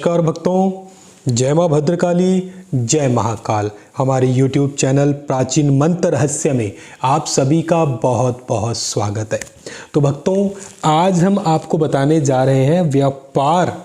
नमस्कार भक्तों, जय माँ भद्रकाली, जय महाकाल। हमारे YouTube चैनल प्राचीन मंत्र रहस्य में आप सभी का बहुत बहुत स्वागत है। तो भक्तों, आज हम आपको बताने जा रहे हैं व्यापार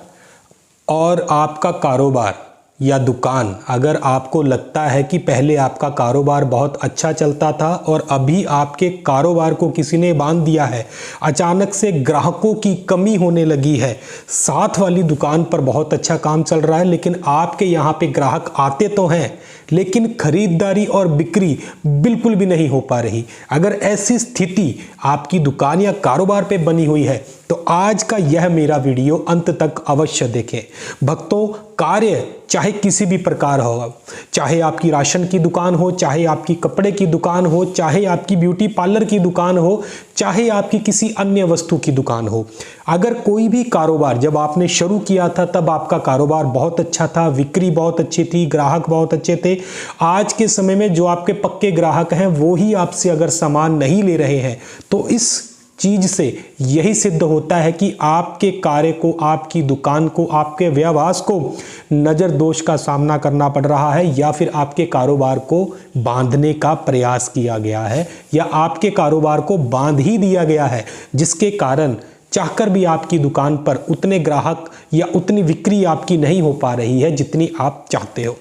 और आपका कारोबार या दुकान। अगर आपको लगता है कि पहले आपका कारोबार बहुत अच्छा चलता था और अभी आपके कारोबार को किसी ने बांध दिया है, अचानक से ग्राहकों की कमी होने लगी है, साथ वाली दुकान पर बहुत अच्छा काम चल रहा है लेकिन आपके यहाँ पे ग्राहक आते तो हैं लेकिन खरीदारी और बिक्री बिल्कुल भी नहीं हो पा रही। अगर ऐसी स्थिति आपकी दुकान या कारोबार पे बनी हुई है तो आज का यह मेरा वीडियो अंत तक अवश्य देखें। भक्तों, कार्य चाहे किसी भी प्रकार हो, चाहे आपकी राशन की दुकान हो, चाहे आपकी कपड़े की दुकान हो, चाहे आपकी ब्यूटी पार्लर की दुकान हो, चाहे आपकी किसी अन्य वस्तु की दुकान हो, अगर कोई भी कारोबार जब आपने शुरू किया था तब आपका कारोबार बहुत अच्छा था, बिक्री बहुत अच्छी थी, ग्राहक बहुत अच्छे थे। आज के समय में जो आपके पक्के ग्राहक हैं वो ही आपसे अगर सामान नहीं ले रहे हैं तो इस चीज से यही सिद्ध होता है कि आपके कार्य को, आपकी दुकान को, आपके व्यवसाय को नजर दोष का सामना करना पड़ रहा है या फिर आपके कारोबार को बांधने का प्रयास किया गया है या आपके कारोबार को बांध ही दिया गया है, जिसके कारण चाहकर भी आपकी दुकान पर उतने ग्राहक या उतनी बिक्री आपकी नहीं हो पा रही है जितनी आप चाहते हो।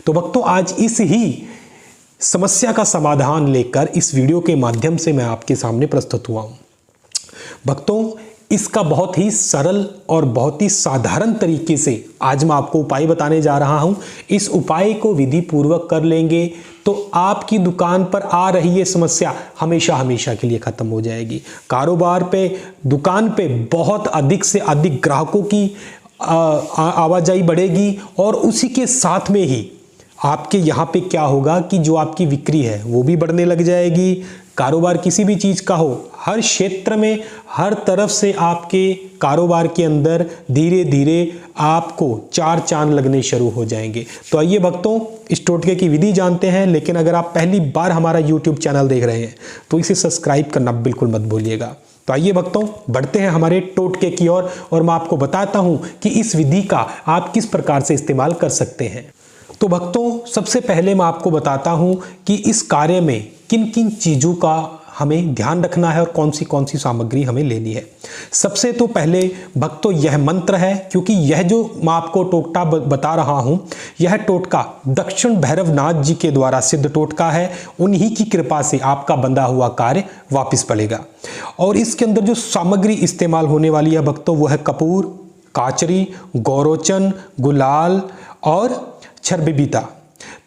तो भक्तों, आज इस ही समस्या का समाधान लेकर इस वीडियो के माध्यम से मैं आपके सामने प्रस्तुत हुआ हूं। भक्तों, इसका बहुत ही सरल और बहुत ही साधारण तरीके से आज मैं आपको उपाय बताने जा रहा हूं। इस उपाय को विधि पूर्वक कर लेंगे तो आपकी दुकान पर आ रही ये समस्या हमेशा हमेशा के लिए खत्म हो जाएगी। कारोबार पे, दुकान पे बहुत अधिक से अधिक ग्राहकों की आवाजाही बढ़ेगी और उसी के साथ में ही आपके यहाँ पे क्या होगा कि जो आपकी बिक्री है वो भी बढ़ने लग जाएगी। कारोबार किसी भी चीज़ का हो, हर क्षेत्र में, हर तरफ से आपके कारोबार के अंदर धीरे धीरे आपको चार चांद लगने शुरू हो जाएंगे। तो आइए भक्तों, इस टोटके की विधि जानते हैं। लेकिन अगर आप पहली बार हमारा YouTube चैनल देख रहे हैं तो इसे सब्सक्राइब करना बिल्कुल मत भूलिएगा। तो आइए भक्तों, बढ़ते हैं हमारे टोटके की ओर और मैं आपको बताता हूं कि इस विधि का आप किस प्रकार से इस्तेमाल कर सकते हैं। तो भक्तों, सबसे पहले मैं आपको बताता हूं कि इस कार्य में किन किन चीज़ों का हमें ध्यान रखना है और कौन सी सामग्री हमें लेनी है। सबसे तो पहले भक्तों यह मंत्र है, क्योंकि यह जो मैं आपको टोटका बता रहा हूं, यह टोटका दक्षिण भैरवनाथ जी के द्वारा सिद्ध टोटका है। उन्हीं की कृपा से आपका बंधा हुआ कार्य वापस पड़ेगा। और इसके अंदर जो सामग्री इस्तेमाल होने वाली है भक्तों, वो है कपूर, काचरी, गौरोचन, गुलाल और छरबिबिता।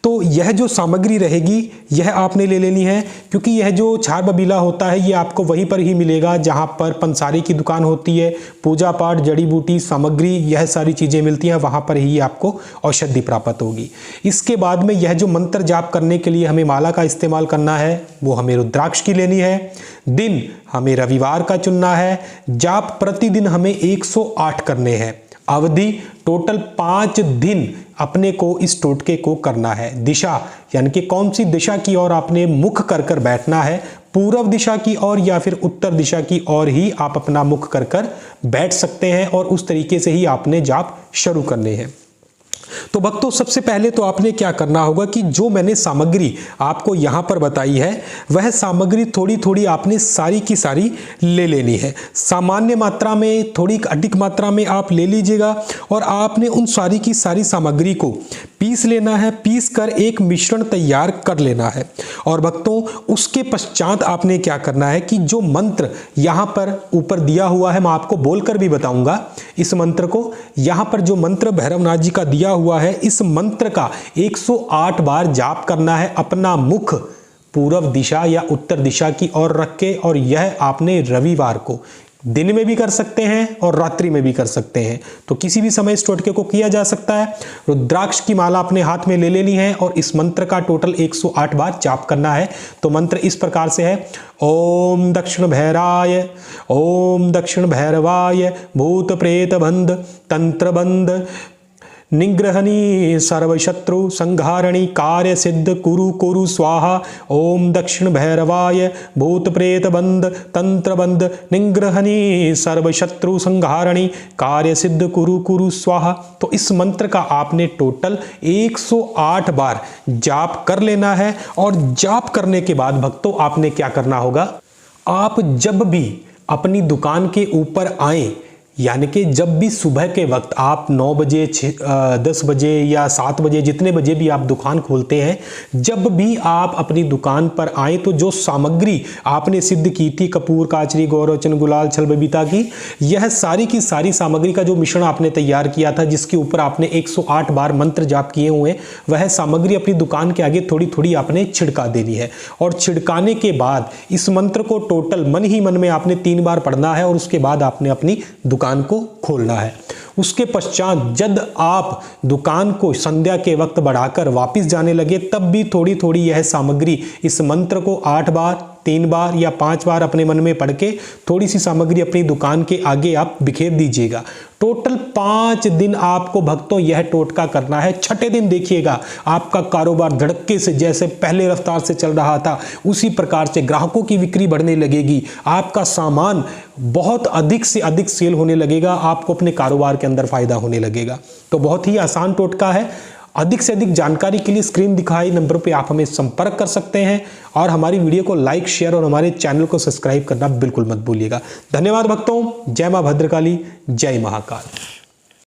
तो यह जो सामग्री रहेगी यह आपने ले लेनी है, क्योंकि यह जो छार बबीला होता है ये आपको वहीं पर ही मिलेगा जहां पर पंसारी की दुकान होती है। पूजा पाठ, जड़ी बूटी सामग्री, यह सारी चीज़ें मिलती हैं, वहां पर ही आपको औषधि प्राप्त होगी। इसके बाद में यह जो मंत्र जाप करने के लिए हमें माला का इस्तेमाल करना है वो हमें रुद्राक्ष की लेनी है। दिन हमें रविवार का चुनना है। जाप प्रतिदिन हमें 108 करने हैं। अवधि टोटल 5 दिन अपने को इस टोटके को करना है। दिशा यानी कि कौन सी दिशा की ओर आपने मुख कर कर बैठना है, पूर्व दिशा की ओर या फिर उत्तर दिशा की ओर ही आप अपना मुख कर कर बैठ सकते हैं और उस तरीके से ही आपने जाप शुरू करने हैं। तो भक्तों, सबसे पहले तो आपने क्या करना होगा कि जो मैंने सामग्री आपको यहां पर बताई है वह सामग्री थोड़ी थोड़ी आपने सारी की सारी ले लेनी है। सामान्य मात्रा में, थोड़ी अधिक मात्रा में आप ले लीजिएगा और आपने उन सारी की सारी सामग्री को पीस लेना है। पीस कर एक मिश्रण तैयार कर लेना है। और भक्तों, उसके पश्चात आपने क्या करना है कि जो मंत्र यहां पर ऊपर दिया हुआ है, मैं आपको बोलकर भी बताऊंगा इस मंत्र को। यहां पर जो मंत्र भैरवनाथ जी का दिया हुआ है, इस मंत्र का 108 बार जाप करना है अपना मुख पूर्व दिशा या उत्तर दिशा की ओर रख के। और यह आपने रविवार को दिन में भी कर सकते हैं और रात्रि में भी कर सकते हैं। तो किसी भी समय इस टोटके को किया जा सकता है। रुद्राक्ष की माला अपने हाथ में ले लेनी है और इस मंत्र का टोटल 108 बार जाप करना है। तो मंत्र इस प्रकार से है, ओम दक्षिण भैराय, ओम दक्षिण भैरवाय, भूत प्रेत बंध, तंत्र बंध, निग्रहणी सर्वशत्रु संहारणी कार्य सिद्ध कुरु कुरु स्वाहा। ओम दक्षिण भैरवाय भूत प्रेत बंद तंत्र बंद निग्रहणी सर्वशत्रु संहारणी कार्य सिद्ध कुरु कुरु स्वाहा। तो इस मंत्र का आपने टोटल 108 बार जाप कर लेना है। और जाप करने के बाद भक्तों आपने क्या करना होगा, आप जब भी अपनी दुकान के ऊपर आए, यानी कि जब भी सुबह के वक्त आप 9 बजे 10 बजे या 7 बजे जितने बजे भी आप दुकान खोलते हैं, जब भी आप अपनी दुकान पर आए तो जो सामग्री आपने सिद्ध की थी, कपूर, काचरी, गौरोचन, गुलाल, छल, बबीता की, यह सारी की सारी सामग्री का जो मिश्रण आपने तैयार किया था, जिसके ऊपर आपने 108 बार मंत्र जाप किए हुए, वह सामग्री अपनी दुकान के आगे थोड़ी थोड़ी आपने छिड़का देनी है। और छिड़काने के बाद इस मंत्र को टोटल मन ही मन में आपने 3 बार पढ़ना है और उसके बाद आपने अपनी दुकान को खोलना है। उसके पश्चात जब आप दुकान को संध्या के वक्त बढ़ाकर वापस जाने लगे, तब भी थोड़ी थोड़ी यह सामग्री, इस मंत्र को 8 बार, 3 बार या 5 बार अपने मन में पढ़ के थोड़ी सी सामग्री अपनी दुकान के आगे आप बिखेर दीजिएगा। टोटल 5 दिन आपको भक्तों यह टोटका करना है। छठे दिन देखिएगा आपका कारोबार धड़क्के से, जैसे पहले रफ्तार से चल रहा था उसी प्रकार से ग्राहकों की बिक्री बढ़ने लगेगी, आपका सामान बहुत अधिक से अधिक सेल होने लगेगा, आपको अपने कारोबार के अंदर फायदा होने लगेगा। तो बहुत ही आसान टोटका है। अधिक से अधिक जानकारी के लिए स्क्रीन दिखाई नंबर पे आप हमें संपर्क कर सकते हैं। और हमारी वीडियो को लाइक, शेयर और हमारे चैनल को सब्सक्राइब करना बिल्कुल मत भूलिएगा। धन्यवाद भक्तों। जय मां भद्रकाली, जय महाकाल।